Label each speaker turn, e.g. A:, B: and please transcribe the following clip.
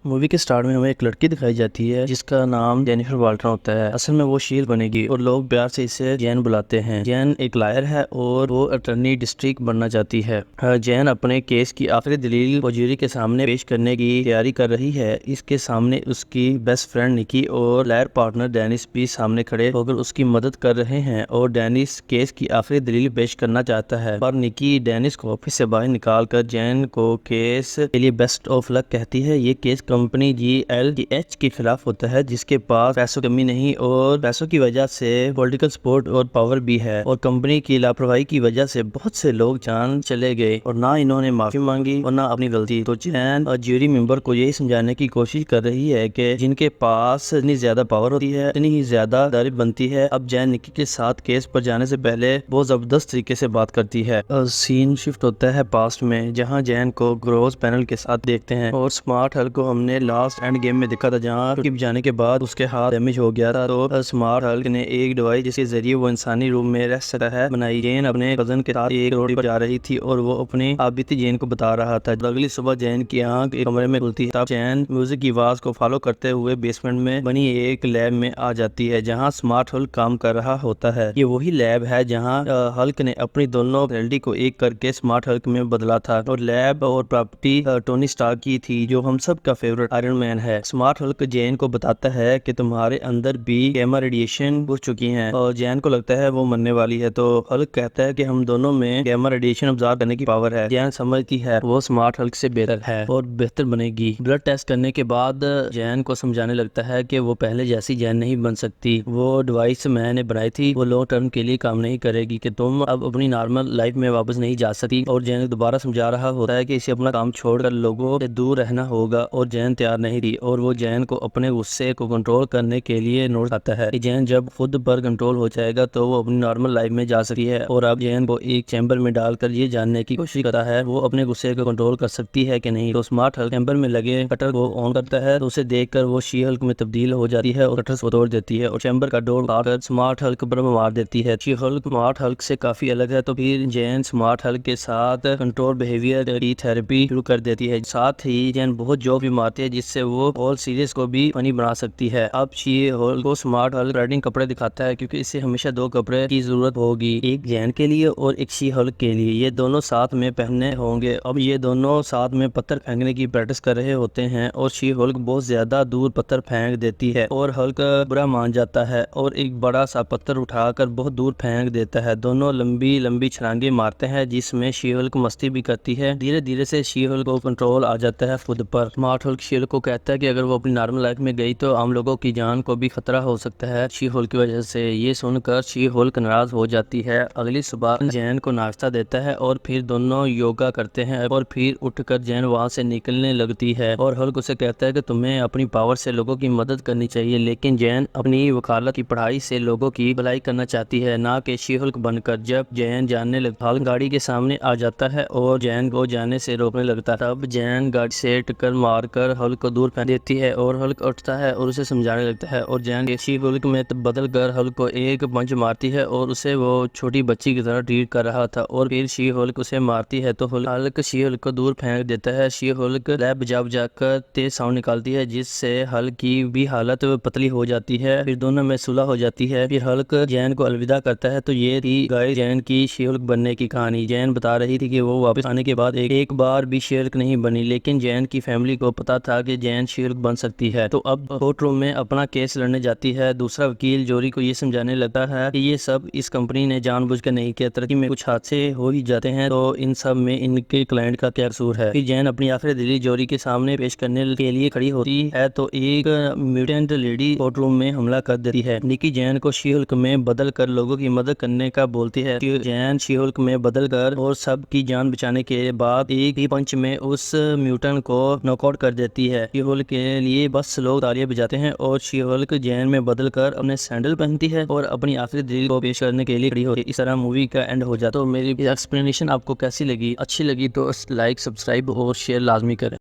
A: Movie के start में हमें एक लड़की दिखाई जाती है जिसका नाम जेनिफर वाल्टर होता है। असल में वो शील बनेगी और लोग प्यार से इसे जैन बुलाते हैं। जैन एक लायर है और वो अटर्नी डिस्ट्रिक्ट बनना चाहती है। जैन अपने केस की आखिरी दलील जुरी के सामने पेश करने की तैयारी कर रही है। इसके सामने उसकी बेस्ट फ्रेंड निकी और लायर पार्टनर डेनिस भी सामने खड़े होकर उसकी मदद कर रहे हैं और डेनिस केस की आखिरी दलील पेश करना चाहता है, पर निकी डेनिस को ऑफिस से बाहर निकाल कर जैन को केस के लिए बेस्ट ऑफ लक कहती है। ये केस कंपनी GLH के खिलाफ होता है जिसके पास पैसों की कमी नहीं और पैसों की वजह से पॉलिटिकल सपोर्ट और पावर भी है, और कंपनी की लापरवाही की वजह से बहुत से लोग जान चले गए और ना इन्होंने माफी मांगी और ना अपनी गलती। तो जैन और ज्यूरी मेंबर को यही समझाने की कोशिश कर रही है कि जिनके पास इतनी ज्यादा पावर होती है इतनी ही ज्यादा दारी बनती है। अब जैन निकी के साथ केस पर जाने से पहले बहुत जबरदस्त तरीके से बात करती है। सीन शिफ्ट होता है पास्ट में, जहाँ जैन को ग्रोस पैनल के साथ देखते हैं और स्मार्ट हल्क को हमने लास्ट एंड गेम में देखा था जहाँ उसके जाने के बाद उसके हाथ डैमेज हो गया था। तो स्मार्ट हल्क ने एक डिवाइस जिसके जरिए वो इंसानी रूम में रह सकता है बनाई। जैन अपने कजन के साथ एक रोड पर जा रही थी और वो अपनी आप बीती जैन को बता रहा था। अगली सुबह जैन की आंख एक कमरे में खुलती है, तब जैन म्यूजिक की आवाज को फॉलो करते हुए बेसमेंट में बनी एक लैब में आ जाती है जहाँ स्मार्ट हल्क काम कर रहा होता है। ये वही लैब है जहाँ हल्क ने अपनी दोनों पर्सनैलिटी को एक करके स्मार्ट हल्क में बदला था और लैब और प्रॉपर्टी टोनी स्टार्क की थी जो हम सब का फेवरेट आयरन मैन है। स्मार्ट हल्क जैन को बताता है कि तुम्हारे अंदर भी गैमा रेडिएशन घुस चुकी है और जैन को लगता है वो मरने वाली है। तो हल्क कहता है कि हम दोनों में गैमा रेडिएशन ऑब्जर्व करने की पावर है। जैन समझती है वो स्मार्ट हल्क से बेहतर है और बेहतर बनेगी। ब्लड टेस्ट करने के बाद जैन को समझाने लगता है कि वो पहले जैसी जैन नहीं बन सकती। वो डिवाइस मैंने बनाई थी वो लॉन्ग टर्म के लिए काम नहीं करेगी, कि तुम अब अपनी नॉर्मल लाइफ में वापस नहीं जा सकती। और जैन दोबारा समझा रहा होता है कि इसे अपना काम छोड़कर लोगों से दूर रहना होगा और जैन तैयार नहीं थी और वो जैन को अपने गुस्से को कंट्रोल करने के लिए नोट आता है कि जैन जब खुद पर कंट्रोल हो जाएगा तो वो अपनी नॉर्मल लाइफ में जा सकती है। और अब जैन को एक चैम्बर में डालकर ये जानने की कोशिश करता है वो अपने गुस्से को कंट्रोल कर सकती है कि नहीं। तो स्मार्ट हल्क चैम्बर में लगे कटर को ऑन करता है तो उसे देखकर वो शी हल्क में तब्दील हो जाती है और कटर को तोड़ देती है और चैम्बर का डोर काटकर स्मार्ट हल्क पर मार देती है। शी हल्क स्मार्ट हल्क से काफी अलग है, तो फिर जैन स्मार्ट हल्क के साथ कंट्रोल बिहेवियर की थेरेपी शुरू कर देती है। साथ ही जैन बहुत जोक भी मारती है जिससे वो ऑल सीरीज को भी फनी बना सकती है। अब शी हल्क को स्मार्ट हल्क राइडिंग कपड़े दिखाता है क्योंकि इसे हमेशा दो कपड़े की जरूरत होगी, एक जैन के लिए और एक शी हल्क के लिए। ये दोनों साथ में पहनने होंगे। अब ये दोनों साथ में पत्थर फेंकने की प्रैक्टिस कर रहे होते हैं और शी हल्क बहुत ज्यादा दूर पत्थर फेंक देती है और हल्क बुरा मान जाता है और एक बड़ा सा पत्थर उठाकर बहुत दूर फेंक देता है। दोनों लंबी लंबी छलांगे मारते हैं जिसमें शी हल्क मस्ती भी करती है। धीरे धीरे से शी हल्क को कंट्रोल आ जाता है खुद पर। स्मार्ट हल्क शी हल्क को कहता है कि अगर वो अपनी नॉर्मल लाइफ में गई तो आम लोगों की जान को भी खतरा हो सकता है शी हल्क की वजह से। ये सुनकर शी हल्क नाराज हो जाती है। अगली सुबह जैन को नाश्ता देता है और फिर दोनों योगा करते हैं और फिर उठकर जैन वहां से निकलने लगती है और हल्क उसे कहता है कि तुम्हें अपनी पावर से लोगों की मदद करनी चाहिए, लेकिन जैन अपनी वकालत की पढ़ाई से लोगों की भलाई करना चाहती है, ना कि शी हल्क बनकर। जब जैन जानने लगता हल्क गाड़ी के सामने आ जाता है और जैन को जाने से रोकने लगता है। तब जैन गाड़ी से टक्कर मारकर हल्क को दूर फेंक देती है और हल्क उठता है और उसे समझाने लगता है और जैन शी हल्क में बदल कर हल्क को एक पंच मारती है और उसे वो छोटी बच्ची की तरह ट्रीट कर रहा था और फिर शी हल्क उसे मारती है तो हल्क शी हल्क को दूर फेंक देता है। शी हल्क लैब जाकर तेज साउंड निकालती है जिससे हल्क की भी हालत पतली हो जाती है। फिर दोनों में सुलह हो जाती है। फिर हल्क जैन को अलविदा करता है। तो ये थी गाइस जैन की शी हल्क बनने की कहानी। जैन बता रही थी कि वो वापस आने के बाद एक बार भी शी हल्क नहीं बनी, लेकिन जैन की फैमिली को पता था कि जैन शी हल्क बन सकती है। तो अब कोर्ट रूम में अपना केस लड़ने जाती है। दूसरा वकील जोरी को ये समझाने लगता है कि ये सब इस कंपनी ने जानबूझकर नहीं किया, तरक्की में कुछ हादसे हो ही जाते हैं, तो इन सब में इनके क्लाइंट का क्या कसूर है। फिर जैन अपनी आखिरी दलील जोरी के सामने पेश करने के लिए खड़ी होती है तो एक म्यूटेंट लेडी कोर्ट रूम में हमला कर देती है। निकी जैन को शी हल्क में बदल कर लोगों की मदद करने का बोलती है। जैन शी हल्क में बदल कर और सब की जान बचाने के बाद एक ही पंच में उस म्यूटेंट को नॉकआउट कर देती है। शी हल्क के लिए बस लोग तालियां बजाते हैं और शी हल्क जैन में बदल कर अपने सैंडल पहनती है और अपनी आखिरी दलील को पेश करने के लिए खड़ी होती है। इस तरह मूवी का एंड हो जाता है। तो मेरी एक्सप्लेनेशन आपको कैसी लगी? अच्छी लगी तो लाइक, सब्सक्राइब और शेयर लाजमी करें।